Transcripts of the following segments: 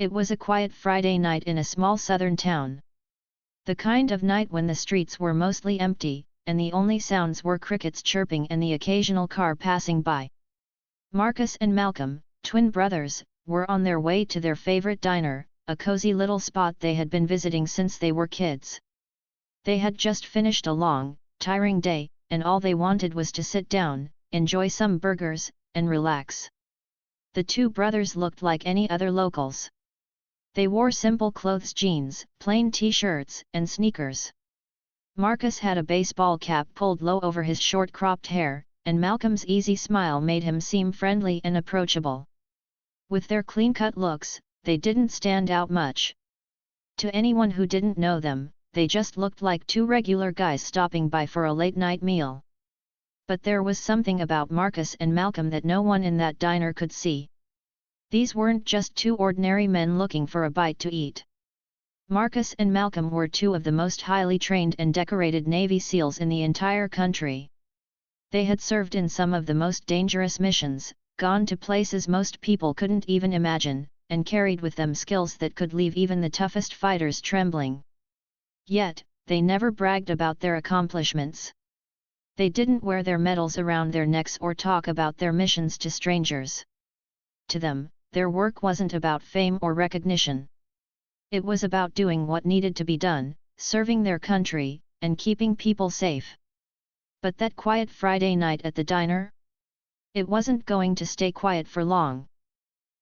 It was a quiet Friday night in a small southern town. The kind of night when the streets were mostly empty, and the only sounds were crickets chirping and the occasional car passing by. Marcus and Malcolm, twin brothers, were on their way to their favorite diner, a cozy little spot they had been visiting since they were kids. They had just finished a long, tiring day, and all they wanted was to sit down, enjoy some burgers, and relax. The two brothers looked like any other locals. They wore simple clothes, jeans, plain t-shirts, and sneakers. Marcus had a baseball cap pulled low over his short cropped hair, and Malcolm's easy smile made him seem friendly and approachable. With their clean-cut looks, they didn't stand out much. To anyone who didn't know them, they just looked like two regular guys stopping by for a late-night meal. But there was something about Marcus and Malcolm that no one in that diner could see. These weren't just two ordinary men looking for a bite to eat. Marcus and Malcolm were two of the most highly trained and decorated Navy SEALs in the entire country. They had served in some of the most dangerous missions, gone to places most people couldn't even imagine, and carried with them skills that could leave even the toughest fighters trembling. Yet, they never bragged about their accomplishments. They didn't wear their medals around their necks or talk about their missions to strangers. To them, their work wasn't about fame or recognition. It was about doing what needed to be done, serving their country, and keeping people safe. But that quiet Friday night at the diner? It wasn't going to stay quiet for long.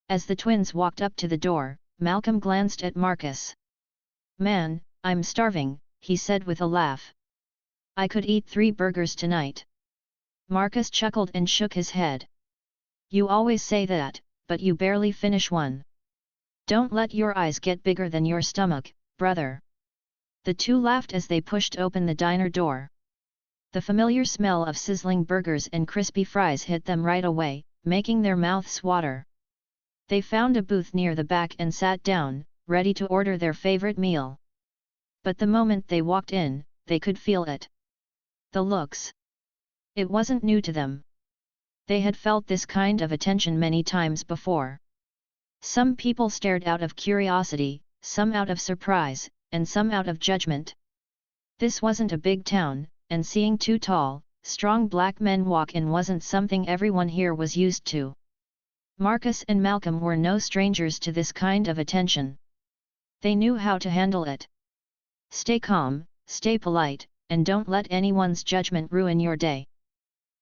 As the twins walked up to the door, Malcolm glanced at Marcus. "Man, I'm starving," he said with a laugh. "I could eat 3 burgers tonight." Marcus chuckled and shook his head. "You always say that, but you barely finish one. Don't let your eyes get bigger than your stomach, brother." The two laughed as they pushed open the diner door. The familiar smell of sizzling burgers and crispy fries hit them right away, making their mouths water. They found a booth near the back and sat down, ready to order their favorite meal. But the moment they walked in, they could feel it. The looks. It wasn't new to them. They had felt this kind of attention many times before. Some people stared out of curiosity, some out of surprise, and some out of judgment. This wasn't a big town, and seeing 2 tall, strong black men walk in wasn't something everyone here was used to. Marcus and Malcolm were no strangers to this kind of attention. They knew how to handle it. Stay calm, stay polite, and don't let anyone's judgment ruin your day.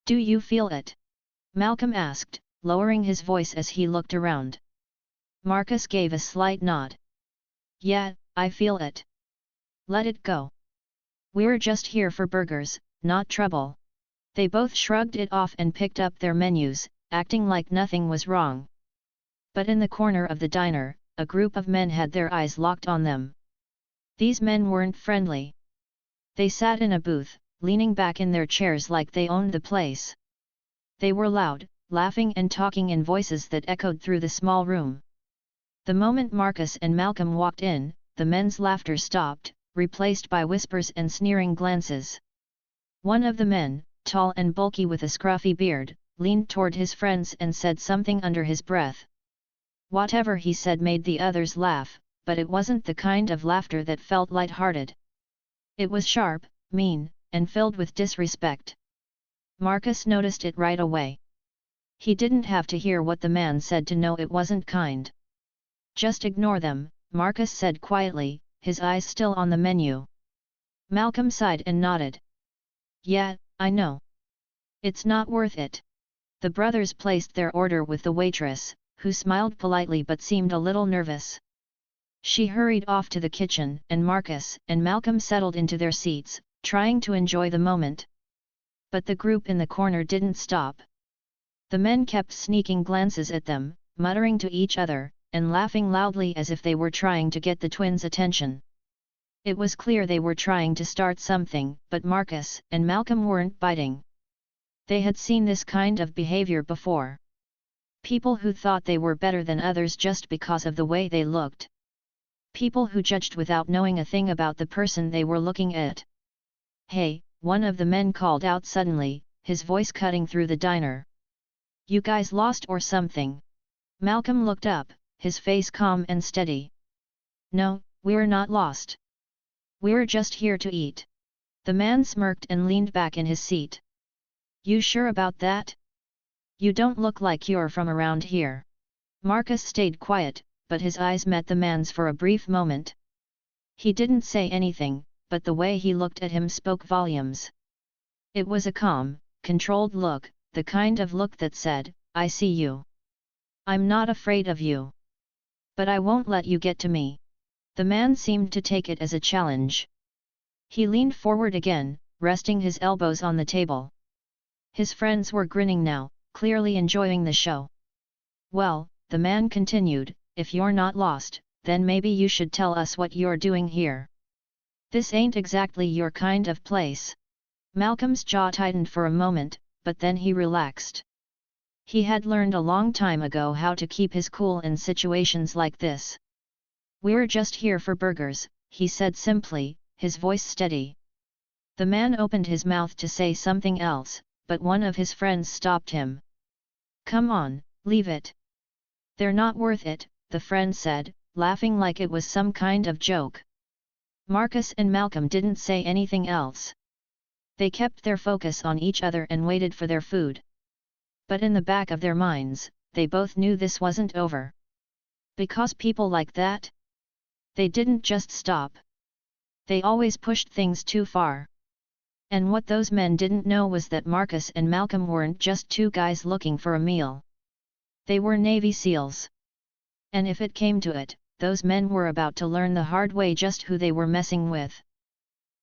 "Do you feel it?" Malcolm asked, lowering his voice as he looked around. Marcus gave a slight nod. "Yeah, I feel it. Let it go. We're just here for burgers, not trouble." They both shrugged it off and picked up their menus, acting like nothing was wrong. But in the corner of the diner, a group of men had their eyes locked on them. These men weren't friendly. They sat in a booth, leaning back in their chairs like they owned the place. They were loud, laughing and talking in voices that echoed through the small room. The moment Marcus and Malcolm walked in, the men's laughter stopped, replaced by whispers and sneering glances. One of the men, tall and bulky with a scruffy beard, leaned toward his friends and said something under his breath. Whatever he said made the others laugh, but it wasn't the kind of laughter that felt light-hearted. It was sharp, mean, and filled with disrespect. Marcus noticed it right away. He didn't have to hear what the man said to know it wasn't kind. "Just ignore them," Marcus said quietly, his eyes still on the menu. Malcolm sighed and nodded. "Yeah, I know. It's not worth it." The brothers placed their order with the waitress, who smiled politely but seemed a little nervous. She hurried off to the kitchen, and Marcus and Malcolm settled into their seats, trying to enjoy the moment. But the group in the corner didn't stop. The men kept sneaking glances at them, muttering to each other, and laughing loudly as if they were trying to get the twins' attention. It was clear they were trying to start something, but Marcus and Malcolm weren't biting. They had seen this kind of behavior before. People who thought they were better than others just because of the way they looked. People who judged without knowing a thing about the person they were looking at. "Hey," one of the men called out suddenly, his voice cutting through the diner. "You guys lost or something?" Malcolm looked up, his face calm and steady. "No, we're not lost. We're just here to eat." The man smirked and leaned back in his seat. "You sure about that? You don't look like you're from around here." Marcus stayed quiet, but his eyes met the man's for a brief moment. He didn't say anything, but the way he looked at him spoke volumes. It was a calm, controlled look, the kind of look that said, "I see you. I'm not afraid of you. But I won't let you get to me." The man seemed to take it as a challenge. He leaned forward again, resting his elbows on the table. His friends were grinning now, clearly enjoying the show. "Well," the man continued, "if you're not lost, then maybe you should tell us what you're doing here. This ain't exactly your kind of place." Malcolm's jaw tightened for a moment, but then he relaxed. He had learned a long time ago how to keep his cool in situations like this. "We're just here for burgers," he said simply, his voice steady. The man opened his mouth to say something else, but one of his friends stopped him. "Come on, leave it. They're not worth it," the friend said, laughing like it was some kind of joke. Marcus and Malcolm didn't say anything else. They kept their focus on each other and waited for their food. But in the back of their minds, they both knew this wasn't over. Because people like that? They didn't just stop. They always pushed things too far. And what those men didn't know was that Marcus and Malcolm weren't just two guys looking for a meal. They were Navy SEALs. And if it came to it, those men were about to learn the hard way just who they were messing with.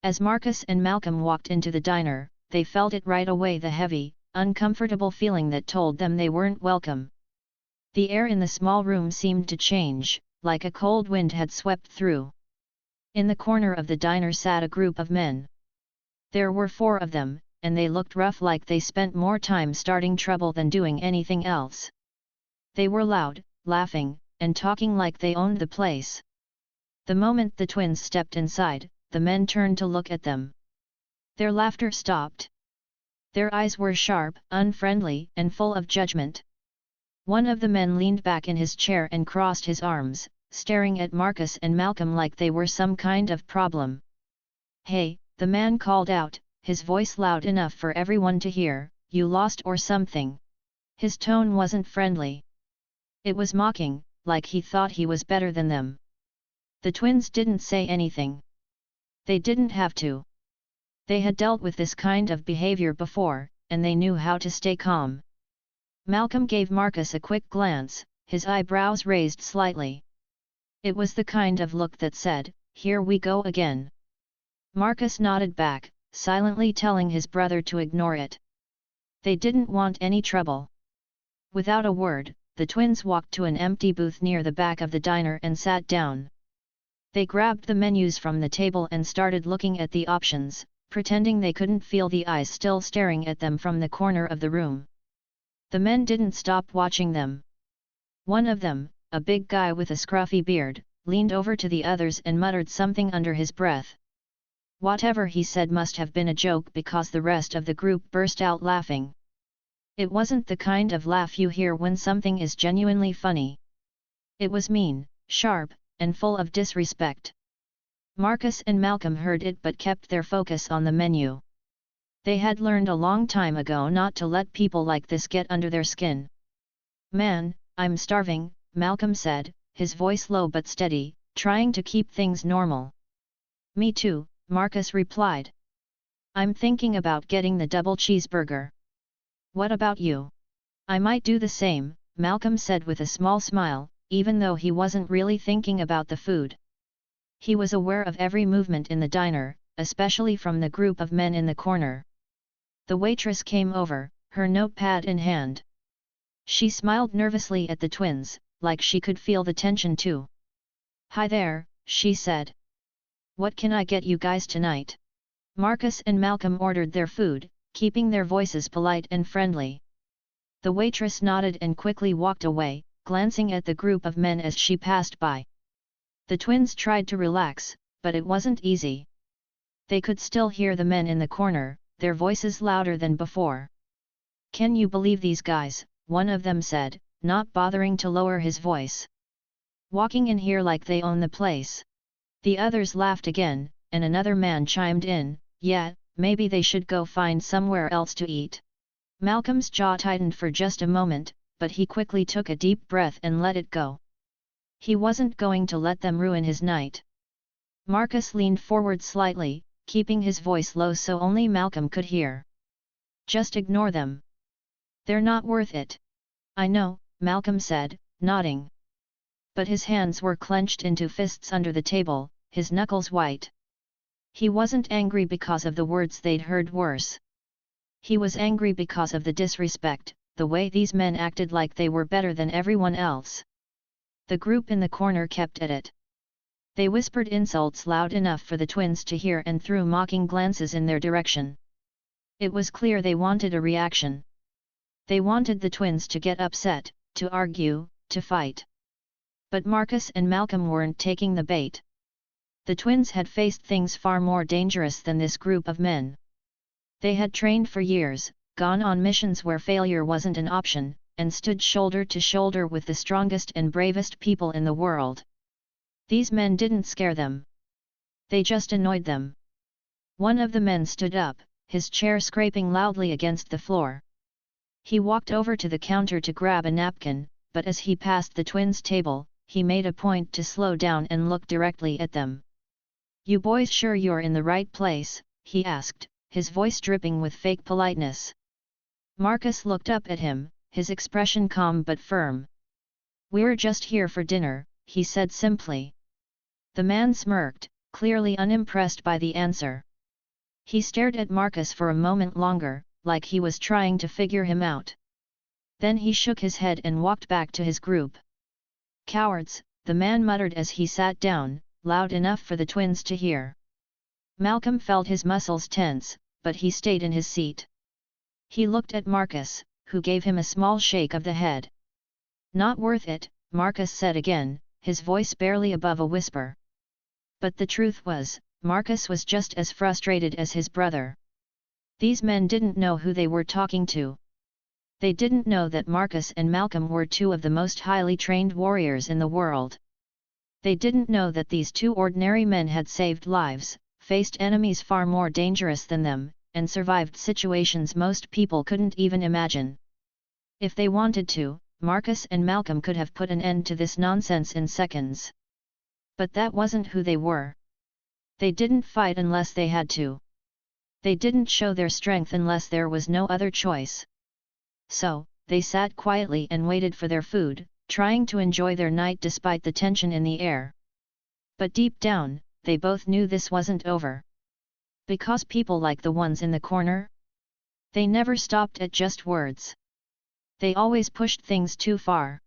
As Marcus and Malcolm walked into the diner, they felt it right away, the heavy, uncomfortable feeling that told them they weren't welcome. The air in the small room seemed to change, like a cold wind had swept through. In the corner of the diner sat a group of men. There were 4 of them, and they looked rough, like they spent more time starting trouble than doing anything else. They were loud, laughing, and talking like they owned the place. The moment the twins stepped inside, the men turned to look at them. Their laughter stopped. Their eyes were sharp, unfriendly, and full of judgment. One of the men leaned back in his chair and crossed his arms, staring at Marcus and Malcolm like they were some kind of problem. "Hey," the man called out, his voice loud enough for everyone to hear, "you lost or something?" His tone wasn't friendly. It was mocking, like he thought he was better than them. The twins didn't say anything. They didn't have to. They had dealt with this kind of behavior before, and they knew how to stay calm. Malcolm gave Marcus a quick glance, his eyebrows raised slightly. It was the kind of look that said, "Here we go again." Marcus nodded back, silently telling his brother to ignore it. They didn't want any trouble. Without a word, the twins walked to an empty booth near the back of the diner and sat down. They grabbed the menus from the table and started looking at the options, pretending they couldn't feel the eyes still staring at them from the corner of the room. The men didn't stop watching them. One of them, a big guy with a scruffy beard, leaned over to the others and muttered something under his breath. Whatever he said must have been a joke, because the rest of the group burst out laughing. It wasn't the kind of laugh you hear when something is genuinely funny. It was mean, sharp, and full of disrespect. Marcus and Malcolm heard it but kept their focus on the menu. They had learned a long time ago not to let people like this get under their skin. "Man, I'm starving," Malcolm said, his voice low but steady, trying to keep things normal. "Me too," Marcus replied. "I'm thinking about getting the double cheeseburger. What about you?" "I might do the same," Malcolm said with a small smile, even though he wasn't really thinking about the food. He was aware of every movement in the diner, especially from the group of men in the corner. The waitress came over, her notepad in hand. She smiled nervously at the twins, like she could feel the tension too. "Hi there," she said. "What can I get you guys tonight?" Marcus and Malcolm ordered their food, keeping their voices polite and friendly. The waitress nodded and quickly walked away, glancing at the group of men as she passed by. The twins tried to relax, but it wasn't easy. They could still hear the men in the corner, their voices louder than before. "Can you believe these guys?" one of them said, not bothering to lower his voice. Walking in here like they own the place. The others laughed again, and another man chimed in, yeah, maybe they should go find somewhere else to eat. Malcolm's jaw tightened for just a moment, but he quickly took a deep breath and let it go. He wasn't going to let them ruin his night. Marcus leaned forward slightly, keeping his voice low so only Malcolm could hear. Just ignore them. They're not worth it. I know, Malcolm said, nodding. But his hands were clenched into fists under the table, his knuckles white. He wasn't angry because of the words they'd heard worse. He was angry because of the disrespect, the way these men acted like they were better than everyone else. The group in the corner kept at it. They whispered insults loud enough for the twins to hear and threw mocking glances in their direction. It was clear they wanted a reaction. They wanted the twins to get upset, to argue, to fight. But Marcus and Malcolm weren't taking the bait. The twins had faced things far more dangerous than this group of men. They had trained for years, gone on missions where failure wasn't an option, and stood shoulder to shoulder with the strongest and bravest people in the world. These men didn't scare them. They just annoyed them. One of the men stood up, his chair scraping loudly against the floor. He walked over to the counter to grab a napkin, but as he passed the twins' table, he made a point to slow down and look directly at them. "You boys sure you're in the right place?" he asked, his voice dripping with fake politeness. Marcus looked up at him, his expression calm but firm. "We're just here for dinner," he said simply. The man smirked, clearly unimpressed by the answer. He stared at Marcus for a moment longer, like he was trying to figure him out. Then he shook his head and walked back to his group. "Cowards," the man muttered as he sat down, loud enough for the twins to hear. Malcolm felt his muscles tense, but he stayed in his seat. He looked at Marcus, who gave him a small shake of the head. "Not worth it," Marcus said again, his voice barely above a whisper. But the truth was, Marcus was just as frustrated as his brother. These men didn't know who they were talking to. They didn't know that Marcus and Malcolm were two of the most highly trained warriors in the world. They didn't know that these two ordinary men had saved lives, faced enemies far more dangerous than them, and survived situations most people couldn't even imagine. If they wanted to, Marcus and Malcolm could have put an end to this nonsense in seconds. But that wasn't who they were. They didn't fight unless they had to. They didn't show their strength unless there was no other choice. So, they sat quietly and waited for their food, trying to enjoy their night despite the tension in the air. But deep down, they both knew this wasn't over. Because people like the ones in the corner? They never stopped at just words. They always pushed things too far.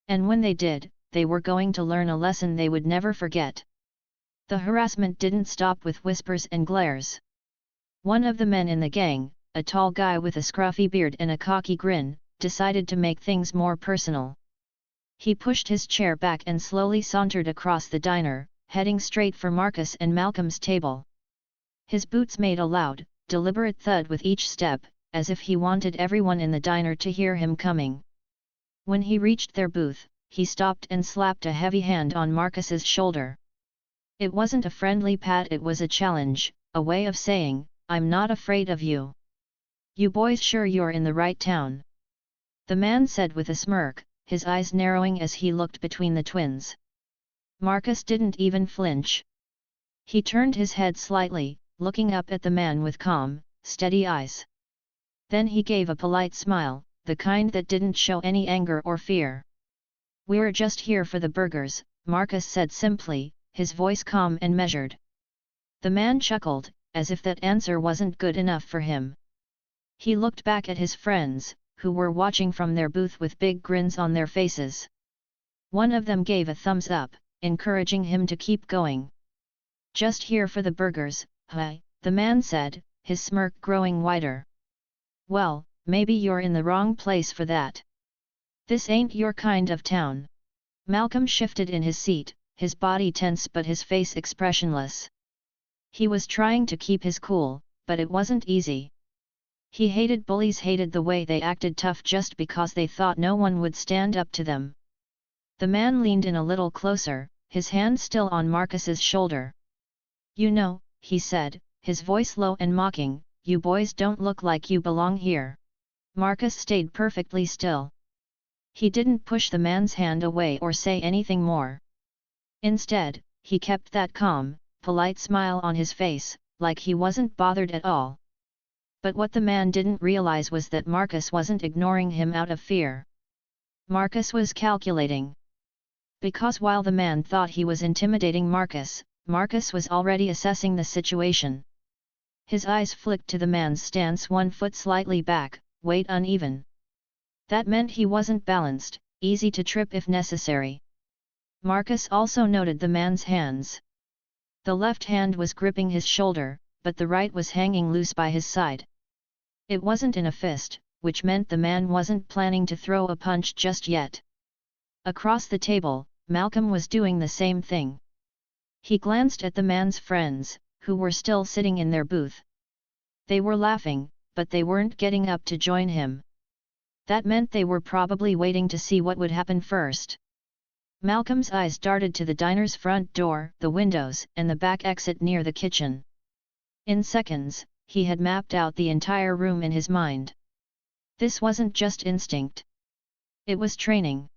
And when they did, they were going to learn a lesson they would never forget. The harassment didn't stop with whispers and glares. One of the men in the gang, a tall guy with a scruffy beard and a cocky grin, decided to make things more personal. He pushed his chair back and slowly sauntered across the diner, heading straight for Marcus and Malcolm's table. His boots made a loud, deliberate thud with each step, as if he wanted everyone in the diner to hear him coming. When he reached their booth, he stopped and slapped a heavy hand on Marcus's shoulder. It wasn't a friendly pat, it was a challenge, a way of saying, "I'm not afraid of you. You boys sure you're in the right town?" The man said with a smirk, his eyes narrowing as he looked between the twins. Marcus didn't even flinch. He turned his head slightly, looking up at the man with calm, steady eyes. Then he gave a polite smile, the kind that didn't show any anger or fear. "We're just here for the burgers," Marcus said simply, his voice calm and measured. The man chuckled, as if that answer wasn't good enough for him. He looked back at his friends, who were watching from their booth with big grins on their faces. One of them gave a thumbs up, encouraging him to keep going. "Just here for the burgers, huh?" the man said, his smirk growing wider. "Well, maybe you're in the wrong place for that. This ain't your kind of town." Malcolm shifted in his seat, his body tense but his face expressionless. He was trying to keep his cool, but it wasn't easy. He hated bullies, hated the way they acted tough just because they thought no one would stand up to them. The man leaned in a little closer, his hand still on Marcus's shoulder. "You know," he said, his voice low and mocking, "you boys don't look like you belong here." Marcus stayed perfectly still. He didn't push the man's hand away or say anything more. Instead, he kept that calm, polite smile on his face, like he wasn't bothered at all. But what the man didn't realize was that Marcus wasn't ignoring him out of fear. Marcus was calculating. Because while the man thought he was intimidating Marcus, Marcus was already assessing the situation. His eyes flicked to the man's stance, 1 foot slightly back, weight uneven. That meant he wasn't balanced, easy to trip if necessary. Marcus also noted the man's hands. The left hand was gripping his shoulder, but the right was hanging loose by his side. It wasn't in a fist, which meant the man wasn't planning to throw a punch just yet. Across the table, Malcolm was doing the same thing. He glanced at the man's friends, who were still sitting in their booth. They were laughing, but they weren't getting up to join him. That meant they were probably waiting to see what would happen first. Malcolm's eyes darted to the diner's front door, the windows, and the back exit near the kitchen. In seconds, he had mapped out the entire room in his mind. This wasn't just instinct. It was training.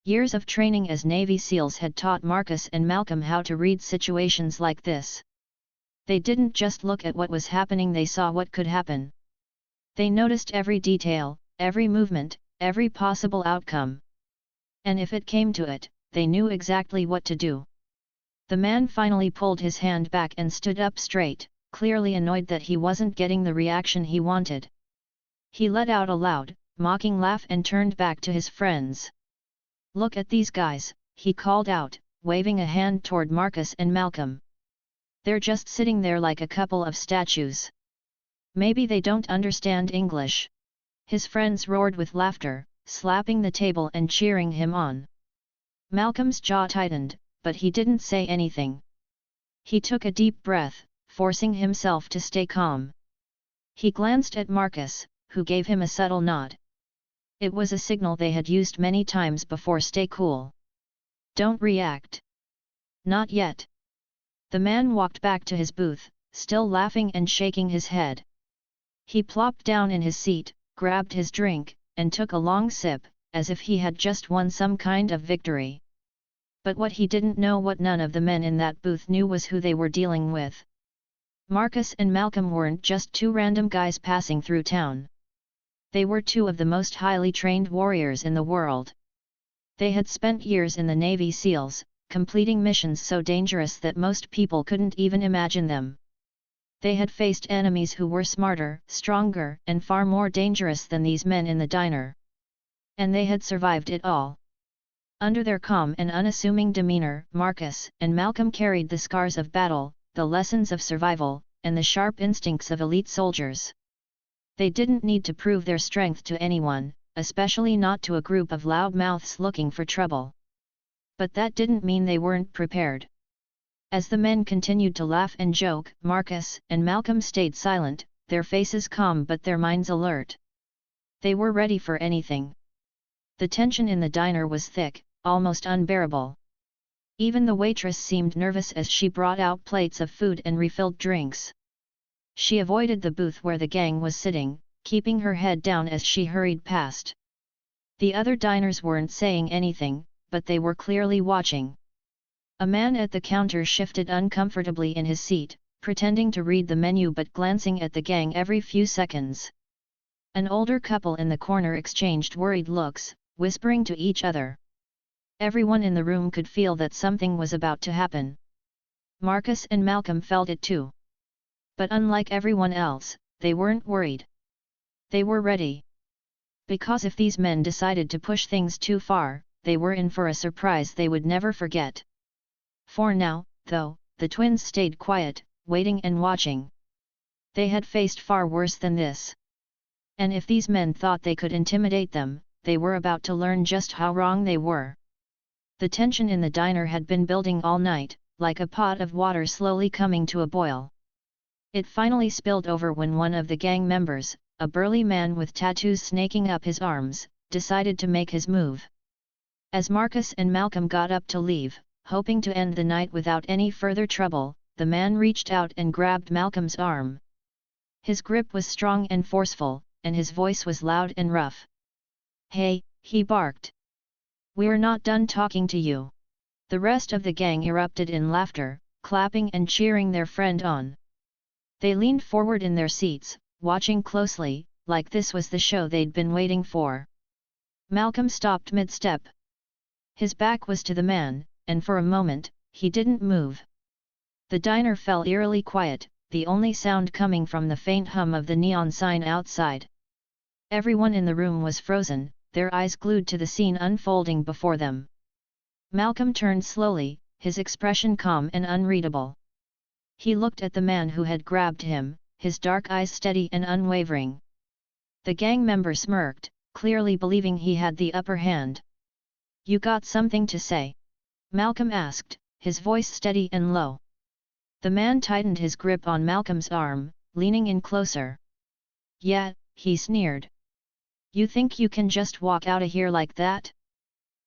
Years of training as Navy SEALs had taught Marcus and Malcolm how to read situations like this. They didn't just look at what was happening, they saw what could happen. They noticed every detail, every movement, every possible outcome. And if it came to it, they knew exactly what to do. The man finally pulled his hand back and stood up straight, clearly annoyed that he wasn't getting the reaction he wanted. He let out a loud, mocking laugh and turned back to his friends. "Look at these guys," he called out, waving a hand toward Marcus and Malcolm. "They're just sitting there like a couple of statues. Maybe they don't understand English." His friends roared with laughter, slapping the table and cheering him on. Malcolm's jaw tightened, but he didn't say anything. He took a deep breath, forcing himself to stay calm. He glanced at Marcus, who gave him a subtle nod. It was a signal they had used many times before. "Stay cool. Don't react." "Not yet." The man walked back to his booth, still laughing and shaking his head. He plopped down in his seat, grabbed his drink, and took a long sip, as if he had just won some kind of victory. But what he didn't know, what none of the men in that booth knew, was who they were dealing with. Marcus and Malcolm weren't just two random guys passing through town. They were two of the most highly trained warriors in the world. They had spent years in the Navy SEALs, completing missions so dangerous that most people couldn't even imagine them. They had faced enemies who were smarter, stronger, and far more dangerous than these men in the diner. And they had survived it all. Under their calm and unassuming demeanor, Marcus and Malcolm carried the scars of battle, the lessons of survival, and the sharp instincts of elite soldiers. They didn't need to prove their strength to anyone, especially not to a group of loudmouths looking for trouble. But that didn't mean they weren't prepared. As the men continued to laugh and joke, Marcus and Malcolm stayed silent, their faces calm but their minds alert. They were ready for anything. The tension in the diner was thick, almost unbearable. Even the waitress seemed nervous as she brought out plates of food and refilled drinks. She avoided the booth where the gang was sitting, keeping her head down as she hurried past. The other diners weren't saying anything, but they were clearly watching. A man at the counter shifted uncomfortably in his seat, pretending to read the menu but glancing at the gang every few seconds. An older couple in the corner exchanged worried looks, whispering to each other. Everyone in the room could feel that something was about to happen. Marcus and Malcolm felt it too. But unlike everyone else, they weren't worried. They were ready. Because if these men decided to push things too far, they were in for a surprise they would never forget. For now, though, the twins stayed quiet, waiting and watching. They had faced far worse than this. And if these men thought they could intimidate them, they were about to learn just how wrong they were. The tension in the diner had been building all night, like a pot of water slowly coming to a boil. It finally spilled over when one of the gang members, a burly man with tattoos snaking up his arms, decided to make his move. As Marcus and Malcolm got up to leave, hoping to end the night without any further trouble, the man reached out and grabbed Malcolm's arm. His grip was strong and forceful, and his voice was loud and rough. "Hey," he barked. "We're not done talking to you." The rest of the gang erupted in laughter, clapping and cheering their friend on. They leaned forward in their seats, watching closely, like this was the show they'd been waiting for. Malcolm stopped mid-step. His back was to the man, and for a moment, he didn't move. The diner fell eerily quiet, the only sound coming from the faint hum of the neon sign outside. Everyone in the room was frozen, their eyes glued to the scene unfolding before them. Malcolm turned slowly, his expression calm and unreadable. He looked at the man who had grabbed him, his dark eyes steady and unwavering. The gang member smirked, clearly believing he had the upper hand. "You got something to say?" Malcolm asked, his voice steady and low. The man tightened his grip on Malcolm's arm, leaning in closer. "Yeah," he sneered. "You think you can just walk out of here like that?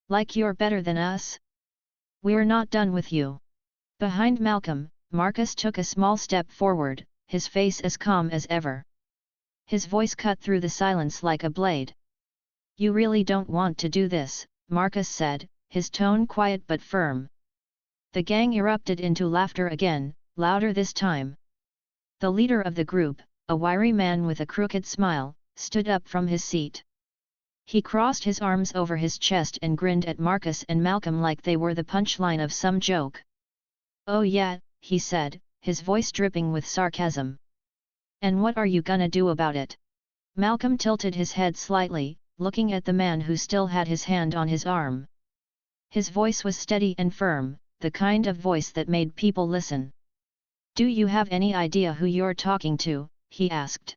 Like you're better than us? We're not done with you." Behind Malcolm, Marcus took a small step forward, his face as calm as ever. His voice cut through the silence like a blade. "You really don't want to do this," Marcus said, his tone quiet but firm. The gang erupted into laughter again, louder this time. The leader of the group, a wiry man with a crooked smile, stood up from his seat. He crossed his arms over his chest and grinned at Marcus and Malcolm like they were the punchline of some joke. "Oh yeah," he said, his voice dripping with sarcasm. "And what are you gonna do about it?" Malcolm tilted his head slightly, looking at the man who still had his hand on his arm. His voice was steady and firm, the kind of voice that made people listen. "Do you have any idea who you're talking to?" he asked.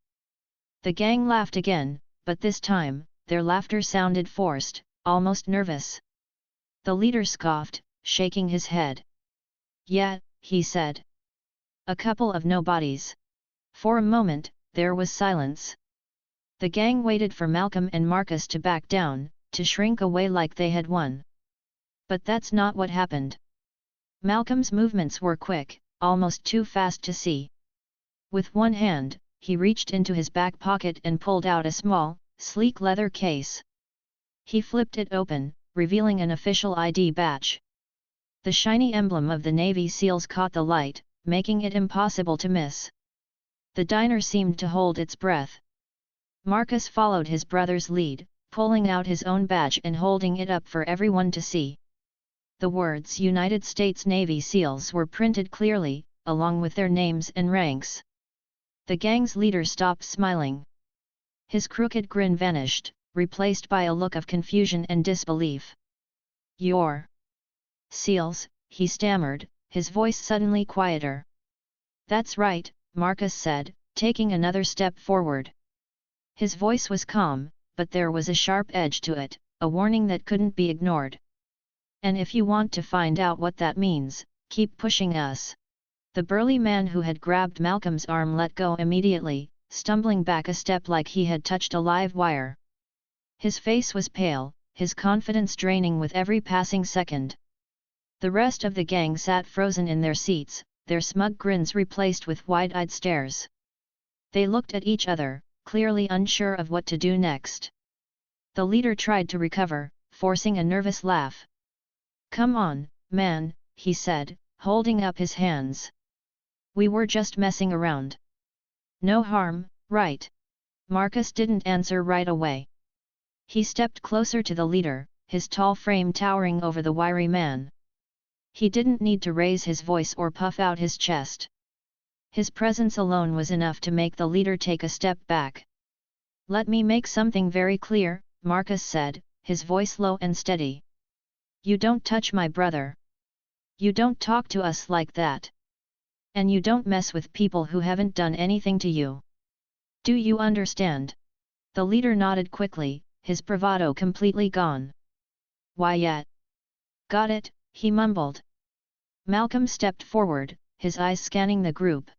The gang laughed again, but this time, their laughter sounded forced, almost nervous. The leader scoffed, shaking his head. "Yeah," he said. "A couple of nobodies." For a moment, there was silence. The gang waited for Malcolm and Marcus to back down, to shrink away like they had won. But that's not what happened. Malcolm's movements were quick, almost too fast to see. With one hand, he reached into his back pocket and pulled out a small, sleek leather case. He flipped it open, revealing an official ID badge. The shiny emblem of the Navy SEALs caught the light, making it impossible to miss. The diner seemed to hold its breath. Marcus followed his brother's lead, pulling out his own badge and holding it up for everyone to see. The words United States Navy SEALs were printed clearly, along with their names and ranks. The gang's leader stopped smiling. His crooked grin vanished, replaced by a look of confusion and disbelief. "You're SEALs," he stammered, his voice suddenly quieter. "That's right," Marcus said, taking another step forward. His voice was calm, but there was a sharp edge to it, a warning that couldn't be ignored. "And if you want to find out what that means, keep pushing us." The burly man who had grabbed Malcolm's arm let go immediately, stumbling back a step like he had touched a live wire. His face was pale, his confidence draining with every passing second. The rest of the gang sat frozen in their seats, their smug grins replaced with wide-eyed stares. They looked at each other, clearly unsure of what to do next. The leader tried to recover, forcing a nervous laugh. "Come on, man," he said, holding up his hands. "We were just messing around. No harm, right?" Marcus didn't answer right away. He stepped closer to the leader, his tall frame towering over the wiry man. He didn't need to raise his voice or puff out his chest. His presence alone was enough to make the leader take a step back. "Let me make something very clear," Marcus said, his voice low and steady. "You don't touch my brother. You don't talk to us like that. And you don't mess with people who haven't done anything to you. Do you understand?" The leader nodded quickly, his bravado completely gone. "Why yet?" "Got it," he mumbled. Malcolm stepped forward, his eyes scanning the group.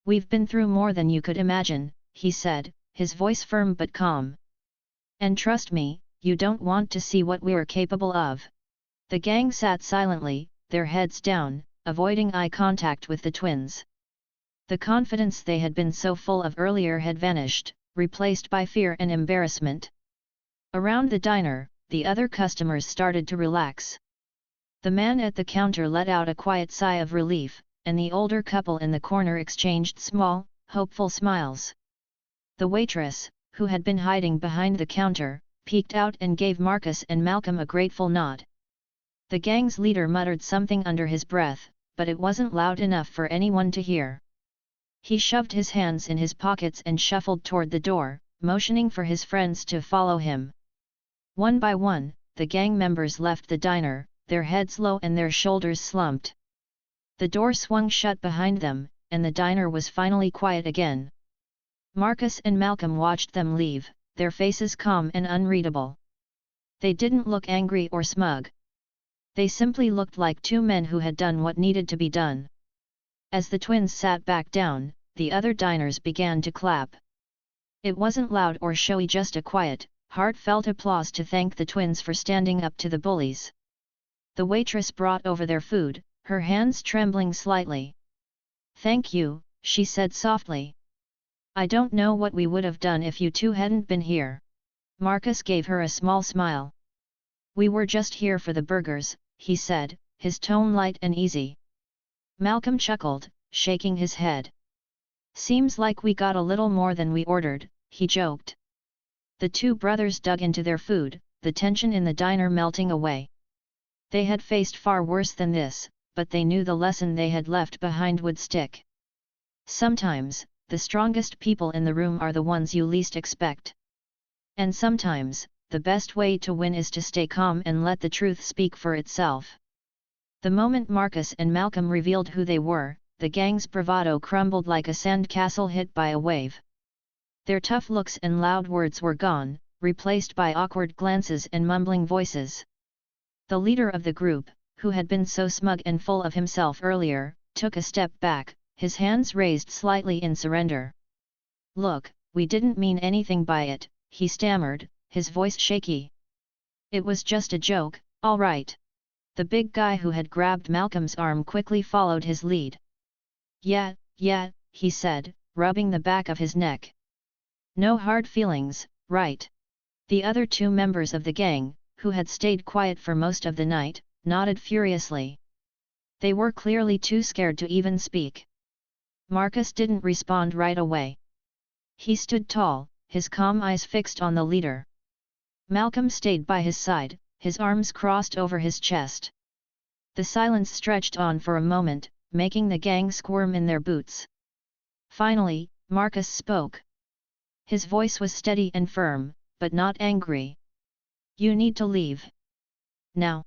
"We've been through more than you could imagine," he said, his voice firm but calm. "And trust me, you don't want to see what we're capable of. The gang sat silently, their heads down, avoiding eye contact with the twins. The confidence they had been so full of earlier had vanished, replaced by fear and embarrassment. Around the diner, the other customers started to relax. The man at the counter let out a quiet sigh of relief, and the older couple in the corner exchanged small, hopeful smiles. The waitress, who had been hiding behind the counter, peeked out and gave Marcus and Malcolm a grateful nod. The gang's leader muttered something under his breath, but it wasn't loud enough for anyone to hear. He shoved his hands in his pockets and shuffled toward the door, motioning for his friends to follow him. One by one, the gang members left the diner, their heads low and their shoulders slumped. The door swung shut behind them, and the diner was finally quiet again. Marcus and Malcolm watched them leave, their faces calm and unreadable. They didn't look angry or smug. They simply looked like two men who had done what needed to be done. As the twins sat back down, the other diners began to clap. It wasn't loud or showy, just a quiet, heartfelt applause to thank the twins for standing up to the bullies. The waitress brought over their food, her hands trembling slightly. "Thank you," she said softly. "I don't know what we would have done if you two hadn't been here." Marcus gave her a small smile. "We were just here for the burgers," he said, his tone light and easy. Malcolm chuckled, shaking his head. "Seems like we got a little more than we ordered," he joked. The two brothers dug into their food, the tension in the diner melting away. They had faced far worse than this, but they knew the lesson they had left behind would stick. Sometimes, the strongest people in the room are the ones you least expect. And sometimes, the best way to win is to stay calm and let the truth speak for itself. The moment Marcus and Malcolm revealed who they were, the gang's bravado crumbled like a sandcastle hit by a wave. Their tough looks and loud words were gone, replaced by awkward glances and mumbling voices. The leader of the group, who had been so smug and full of himself earlier, took a step back, his hands raised slightly in surrender. "Look, we didn't mean anything by it," he stammered, his voice shaky. "It was just a joke, all right." The big guy who had grabbed Malcolm's arm quickly followed his lead. Yeah, he said, rubbing the back of his neck. "No hard feelings, right?" The other two members of the gang, who had stayed quiet for most of the night, nodded furiously. They were clearly too scared to even speak. Marcus didn't respond right away. He stood tall, his calm eyes fixed on the leader. Malcolm stayed by his side, his arms crossed over his chest. The silence stretched on for a moment, making the gang squirm in their boots. Finally, Marcus spoke. His voice was steady and firm, but not angry. "You need to leave. Now."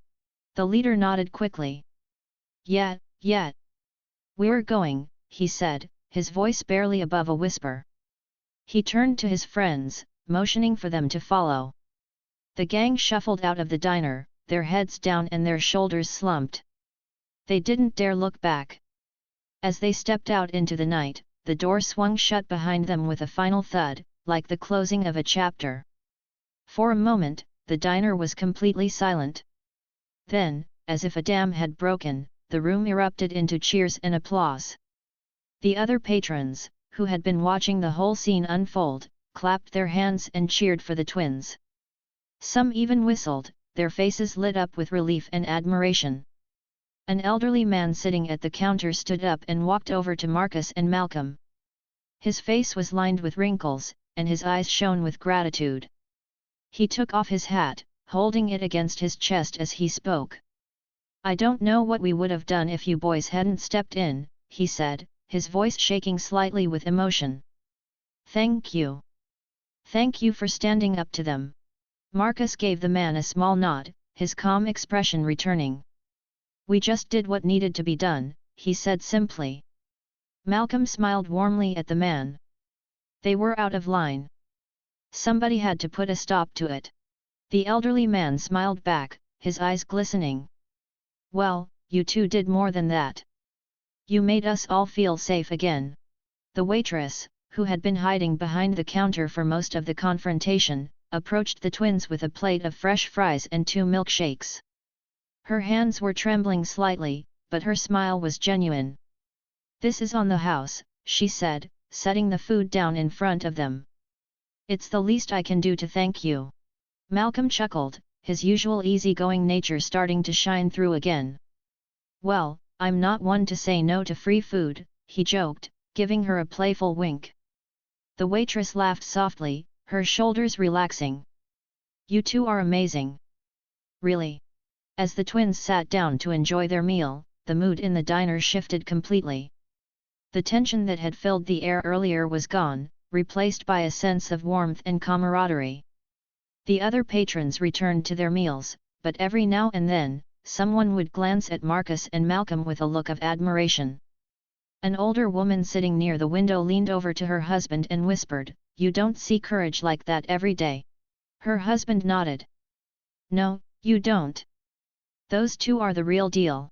The leader nodded quickly. Yeah. "We're going," he said, his voice barely above a whisper. He turned to his friends, motioning for them to follow. The gang shuffled out of the diner, their heads down and their shoulders slumped. They didn't dare look back. As they stepped out into the night, the door swung shut behind them with a final thud, like the closing of a chapter. For a moment, the diner was completely silent. Then, as if a dam had broken, the room erupted into cheers and applause. The other patrons, who had been watching the whole scene unfold, clapped their hands and cheered for the twins. Some even whistled, their faces lit up with relief and admiration. An elderly man sitting at the counter stood up and walked over to Marcus and Malcolm. His face was lined with wrinkles, and his eyes shone with gratitude. He took off his hat, holding it against his chest as he spoke. "I don't know what we would have done if you boys hadn't stepped in," he said, his voice shaking slightly with emotion. "Thank you. Thank you for standing up to them." Marcus gave the man a small nod, his calm expression returning. "We just did what needed to be done," he said simply. Malcolm smiled warmly at the man. They were out of line. Somebody had to put a stop to it. The elderly man smiled back, his eyes glistening. "Well, you two did more than that. You made us all feel safe again." The waitress, who had been hiding behind the counter for most of the confrontation, approached the twins with a plate of fresh fries and 2 milkshakes. Her hands were trembling slightly, but her smile was genuine. "This is on the house," she said, setting the food down in front of them. "It's the least I can do to thank you." Malcolm chuckled, his usual easygoing nature starting to shine through again. "Well, I'm not one to say no to free food," he joked, giving her a playful wink. The waitress laughed softly, her shoulders relaxing. "You two are amazing." "Really?" As the twins sat down to enjoy their meal, the mood in the diner shifted completely. The tension that had filled the air earlier was gone, replaced by a sense of warmth and camaraderie. The other patrons returned to their meals, but every now and then, someone would glance at Marcus and Malcolm with a look of admiration. An older woman sitting near the window leaned over to her husband and whispered, "You don't see courage like that every day." Her husband nodded. "No, you don't. Those two are the real deal."